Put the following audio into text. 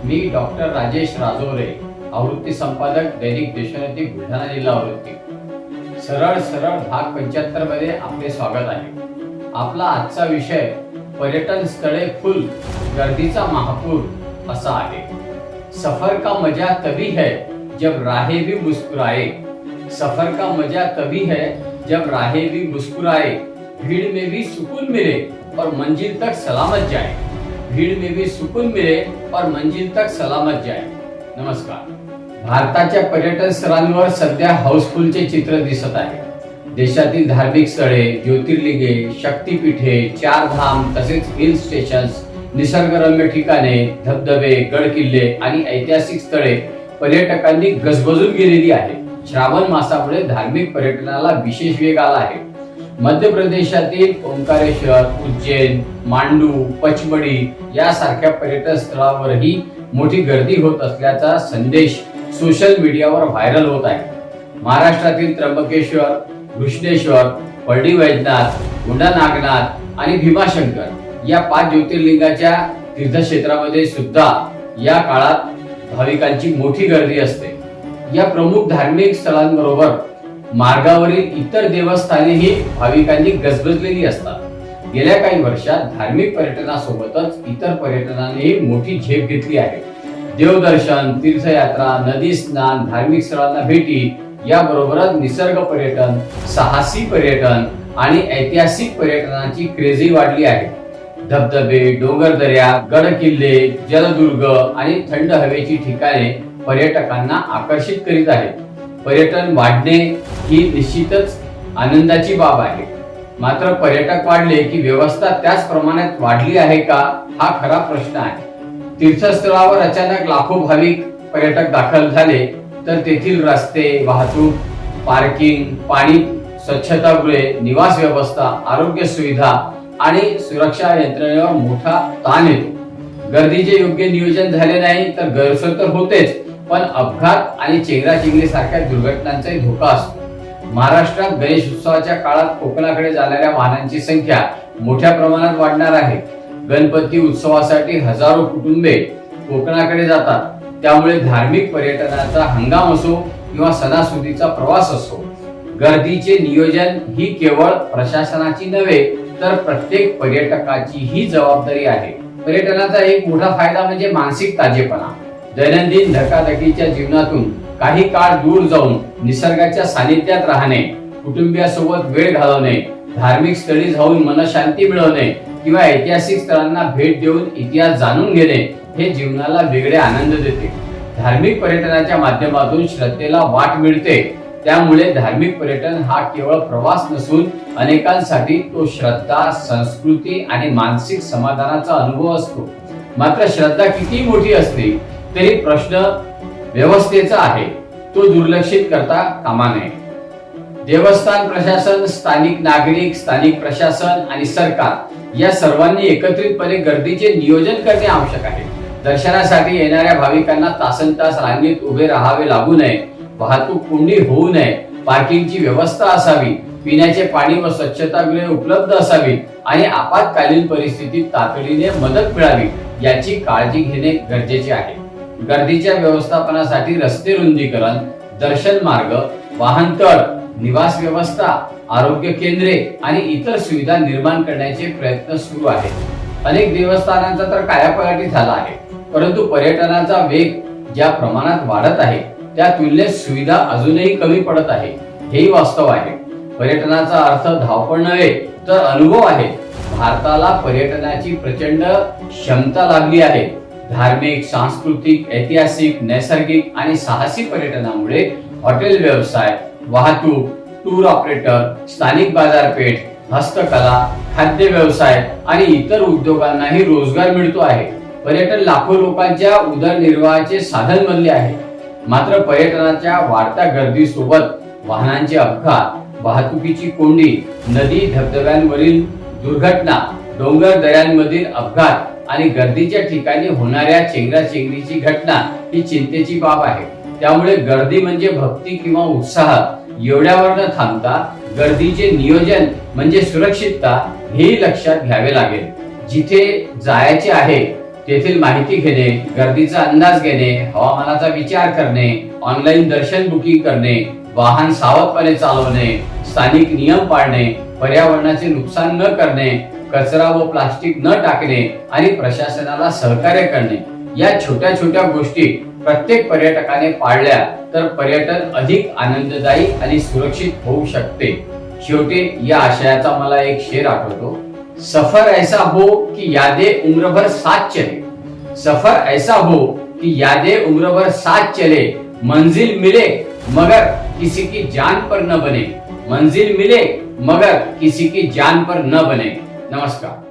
मी doctor Rajesh राजोरे, आवृत्ती संपादक, दैनिक देशोन्नती, बुलढाणा जिल्हा आवृत्ती। सरळ सरळ भाग 75 मध्ये आपले स्वागत आहे। आपला आजचा विषय पर्यटन स्थळे फुल, गर्दीचा महापूर असा आहे। सफर का मजा तभी है जब राहें भी मुस्कुराए। सफर का मजा तभी है जब राहें भी मुस्कुराए। भीड़ में भी सुकून मिले और मंजिल तक सलामत जाए। भीड़ में भी सुकून मिले और मंजिल तक सलामत जाए। नमस्कार। भारताच्या पर्यटन स्थळांवर सध्या हाऊसफुलचे चित्र दिसत आहे। देशातील धार्मिक स्थळे, ज्योतिर्लिंगे, शक्तिपीठे, चार धाम तसेच हिल स्टेशन्स, निसर्गरम्य ठिकाणे, धबधबे, गड किल्ले आणि ऐतिहासिक स्थळे पर्यटकांनी गजबजून गेलेली आहे। श्रावण मासामुळे धार्मिक पर्यटनाला विशेष वेग आला आहे। मध्य प्रदेशातील ओंकारेश्वर, उज्जैन, मांडू, पचमढी यासारख्या पर्यटन स्थळावरही मोठी गर्दी होत असल्याचा संदेश सोशल मीडियावर व्हायरल होत आहे। महाराष्ट्रातील त्र्यंबकेश्वर, घृष्णेश्वर, परडी वैद्यनाथ, उंडा नागनाथ आणि भीमाशंकर या 5 ज्योतिर्लिंगाच्या तीर्थक्षेत्रामध्ये सुद्धा या काळात भाविकांची मोठी गर्दी असते। या प्रमुख धार्मिक स्थळांबरोबर मार्गावरील इतर देवस्थानेही भाविकांनी गजबजलेली असतात। गेल्या काही वर्षात धार्मिक पर्यटनासोबतच इतर पर्यटनानेही मोठी झेप घेतली आहे। देवदर्शन, तीर्थयात्रा, नदी स्नान, धार्मिक स्थळांना भेटी याबरोबरच निसर्ग पर्यटन, साहसी पर्यटन आणि ऐतिहासिक पर्यटनाची क्रेझी वाढली आहे। धबधबे, डोंगरदऱ्या, गड किल्ले, जलदुर्ग आणि थंड हवेची ठिकाणे पर्यटकांना आकर्षित करीत आहेत। पर्यटन वाढणे ही निश्चितच आनंदाची बाब आहे। मात्र पर्यटक वाढले की व्यवस्था त्याच प्रमाणात वाढली आहे का, हा खरा प्रश्न आहे। तीर्थस्थळावर अचानक लाखो भाविक पर्यटक दाखल झाले तर तेथील रस्ते, वाहतूक, पार्किंग, पाणी, स्वच्छतागृहे, निवास व्यवस्था, आरोग्य सुविधा आणि सुरक्षा यंत्रणेवर मोठा ताण येतो। गर्दीचे योग्य नियोजन झाले नाही तर गैरसोय तर होतेच, पण अपघात आणि चेंगराचेंगरी सारख्या दुर्घटनांचाही धोका असतो। महाराष्ट्रात गणेश उत्सवाच्या काळात कोकणाकडे जाणाऱ्या वाहनांची संख्या मोठ्या प्रमाणात वाढणार आहे। गणपती उत्सवासाठी हजारो कुटुंबे कोकणाकडे जातात। त्यामुळे धार्मिक पर्यटनाचा हंगाम असो किंवा सणासुदीचा प्रवास असो, गर्दीचे नियोजन ही केवळ प्रशासनाची नव्हे तर प्रत्येक पर्यटकाची ही जबाबदारी आहे। पर्यटनाचा एक मोठा फायदा म्हणजे मानसिक ताजेपणा। दैनंदिन धकाधकीच्या जीवनातून काही काळ दूर जाऊन निसर्गाच्या सानिध्यात राहणे, कुटुंबियासोबत वेळ घालवणे, धार्मिक स्थळी जाऊन मनशांती मिळवणे किंवा ऐतिहासिक स्थळांना भेट देऊन इतिहास जाणून घेणे हे जीवनाला वेगळे आनंद देते। धार्मिक पर्यटनाच्या माध्यमातून श्रद्धेला वाट मिळते। त्यामुळे धार्मिक पर्यटन हा केवळ प्रवास नसून अनेकांसाठी तो श्रद्धा, संस्कृती आणि मानसिक समाधानाचा अनुभव असतो। मात्र श्रद्धा किती मोठी असली तरी प्रश्न व्यवस्थेचा आहे, तो दुर्लक्षित करता कामा नये। देवस्थान प्रशासन, स्थानिक नागरिक, स्थानिक प्रशासन आणि सरकार या सर्वांनी एकत्रितपणे गर्दीचे नियोजन करणे आवश्यक आहे। दर्शनासाठी येणाऱ्या भाविकांना तासनतास रांगेत उभे राहावे लागू नये, वाहतूक कोंडी होऊ नये, पार्किंगची व्यवस्था असावी, पिण्याचे पाणी व स्वच्छतागृहे उपलब्ध असावी आणि आपत्कालीन परिस्थितीत तातडीने मदत मिळावी याची काळजी घेणे गरजेचे आहे। गर्दीच्या व्यवस्थापनासाठी रस्ते रुंदीकरण, दर्शन मार्ग, वाहनतळ, निवास व्यवस्था, आरोग्य केंद्रे आणि इतर सुविधा निर्माण करण्याचे प्रयत्न सुरू आहेत। अनेक देवस्थानांचा तर कायापालट झाला आहे, परंतु पर्यटनाचा वेग ज्या प्रमाणात वाढत आहे त्या तुलनेत सुविधा अजूनही कमी पडत आहे, हेही वास्तव आहे। पर्यटनाचा अर्थ धावपळ नव्हे तर अनुभव आहे। भारताला पर्यटनाची प्रचंड क्षमता लाभली आहे। धार्मिक, सांस्कृतिक, ऐतिहासिक, नैसर्गिक आणि साहसी पर्यटनामुळे हॉटेल व्यवसाय, वाहतूक, टूर ऑपरेटर, स्थानिक बाजारपेठ, हस्तकला, खाद्य व्यवसाय आणि इतर उद्योगांनाही रोजगार मिळतो आहे। पर्यटन लाखो लोकांच्या उदरनिर्वाहाचे साधन बनले आहे। मात्र पर्यटनाच्या वाढत्या गर्दीसोबत वाहनांचे अपघात, वाहतुकीची कोंडी, नदी धबधब्यांवरील दुर्घटना, डोंगर दऱ्यांमधील अपघात आणि गर्दीच्या ठिकाणी होणाऱ्या चेंगराचेंगरीची घटना ही चिंतेची बाब आहे। त्यामुळे गर्दी म्हणजे भक्ती किंवा उत्साह एवढ्यावर न थांबता गर्दीचे नियोजन म्हणजे सुरक्षितता हे लक्षात घ्यावे लागेल। जिथे जायचे आहे तेथील माहिती घेणे, गर्दीचा अंदाज घेणे, हवामानाचा विचार करणे, ऑनलाईन दर्शन बुकिंग करणे, वाहन सावधपणे चालवणे, स्थानिक नियम पाळणे, पर्यावरणाचे नुकसान न करणे, कचरा व प्लास्टिक न टाकणे आणि प्रशासनाला सहकार्य करणे, या छोट्या छोट्या गोष्टी प्रत्येक पर्यटकाने पाळल्या तर पर्यटन अधिक आनंददायी आणि सुरक्षित होऊ शकते. शेवटी या आशयाचा मला एक शेर आठवतो, सफर ऐसा हो कि यादें उम्र भर साथ चले, सफर ऐसा हो कि यादें उम्र भर साथ चले, मंजिल मिले मगर किसी की जान पर न बने, मंजिल मिले मगर किसी की जान पर न बने. नमस्कार.